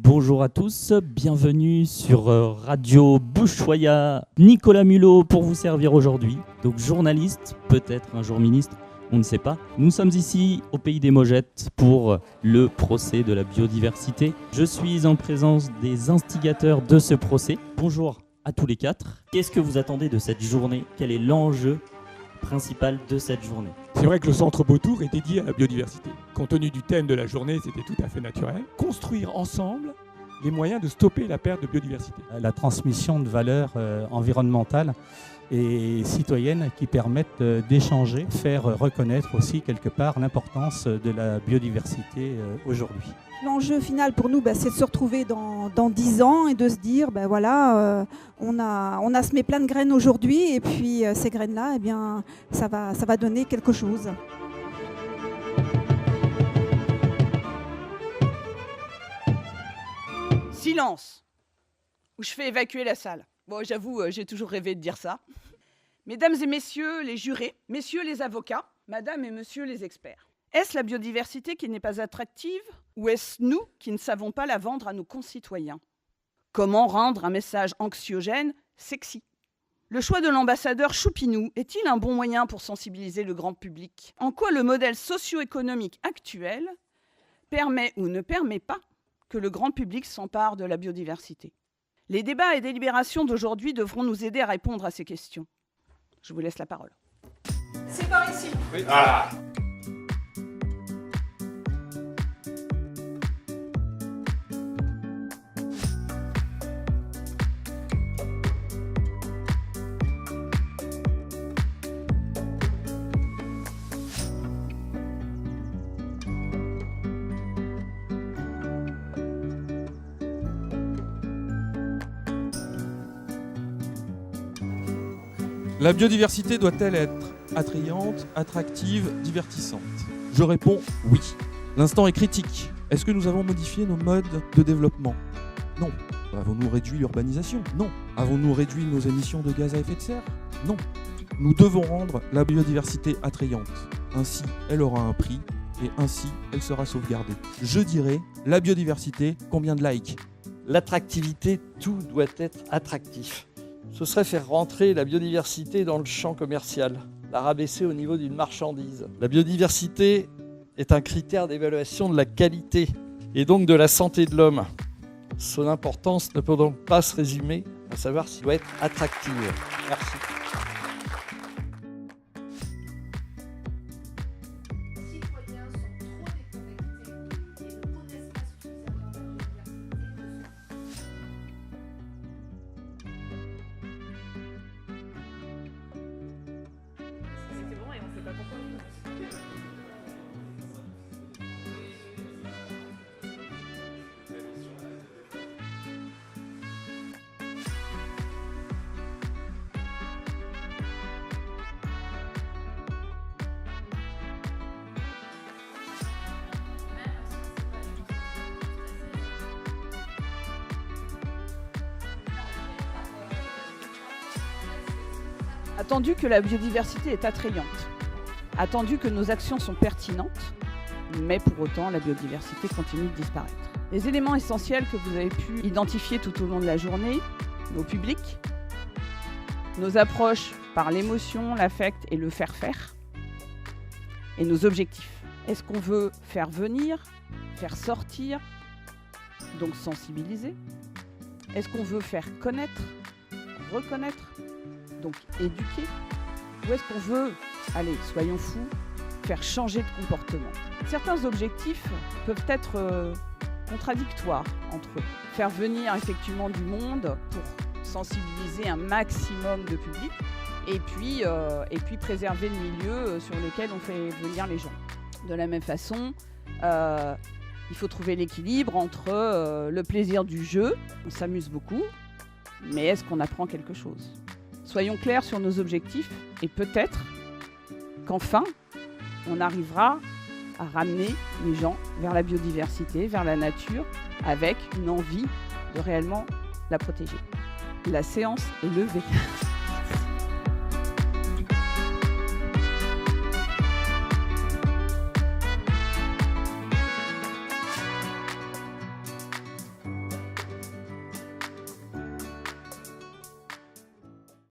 Bonjour à tous, bienvenue sur Radio Bouchoya. Nicolas Mulot pour vous servir aujourd'hui. Donc journaliste, peut-être un jour ministre, on ne sait pas. Nous sommes ici au Pays des Mogettes pour le procès de la biodiversité. Je suis en présence des instigateurs de ce procès. Bonjour à tous les quatre. Qu'est-ce que vous attendez de cette journée? Quel est l'enjeu principal de cette journée? C'est vrai que le centre Beautour est dédié à la biodiversité. Compte tenu du thème de la journée, c'était tout à fait naturel. Construire ensemble les moyens de stopper la perte de biodiversité. La transmission de valeurs environnementales et citoyennes qui permettent d'échanger, faire reconnaître aussi quelque part l'importance de la biodiversité aujourd'hui. L'enjeu final pour nous, c'est de se retrouver dans 10 ans et de se dire, on a semé plein de graines aujourd'hui et puis ces graines-là, ça va donner quelque chose. Silence, ou je fais évacuer la salle. Bon, j'avoue, j'ai toujours rêvé de dire ça. Mesdames et messieurs les jurés, messieurs les avocats, madame et monsieur les experts. Est-ce la biodiversité qui n'est pas attractive ou est-ce nous qui ne savons pas la vendre à nos concitoyens? Comment rendre un message anxiogène sexy? Le choix de l'ambassadeur Choupinou est-il un bon moyen pour sensibiliser le grand public? En quoi le modèle socio-économique actuel permet ou ne permet pas que le grand public s'empare de la biodiversité? Les débats et délibérations d'aujourd'hui devront nous aider à répondre à ces questions. Je vous laisse la parole. C'est par ici. Oui. Ah. La biodiversité doit-elle être attrayante, attractive, divertissante? Je réponds oui. L'instant est critique. Est-ce que nous avons modifié nos modes de développement? Non. Avons-nous réduit l'urbanisation? Non. Avons-nous réduit nos émissions de gaz à effet de serre? Non. Nous devons rendre la biodiversité attrayante. Ainsi, elle aura un prix et ainsi, elle sera sauvegardée. Je dirais, la biodiversité, combien de likes? L'attractivité, tout doit être attractif. Ce serait faire rentrer la biodiversité dans le champ commercial, la rabaisser au niveau d'une marchandise. La biodiversité est un critère d'évaluation de la qualité et donc de la santé de l'homme. Son importance ne peut donc pas se résumer à savoir s'il doit être attractive. Merci. Attendu que la biodiversité est attrayante, attendu que nos actions sont pertinentes, mais pour autant la biodiversité continue de disparaître. Les éléments essentiels que vous avez pu identifier tout au long de la journée, nos publics, nos approches par l'émotion, l'affect et le faire-faire, et nos objectifs. Est-ce qu'on veut faire venir, faire sortir, donc sensibiliser? Est-ce qu'on veut faire connaître, reconnaître, donc éduquer? Ou est-ce qu'on veut, allez, soyons fous, faire changer de comportement? Certains objectifs peuvent être contradictoires entre eux. Faire venir effectivement du monde pour sensibiliser un maximum de public et puis préserver le milieu sur lequel on fait venir les gens. De la même façon, il faut trouver l'équilibre entre le plaisir du jeu, on s'amuse beaucoup, mais est-ce qu'on apprend quelque chose? Soyons clairs sur nos objectifs et peut-être qu'enfin, on arrivera à ramener les gens vers la biodiversité, vers la nature, avec une envie de réellement la protéger. La séance est levée.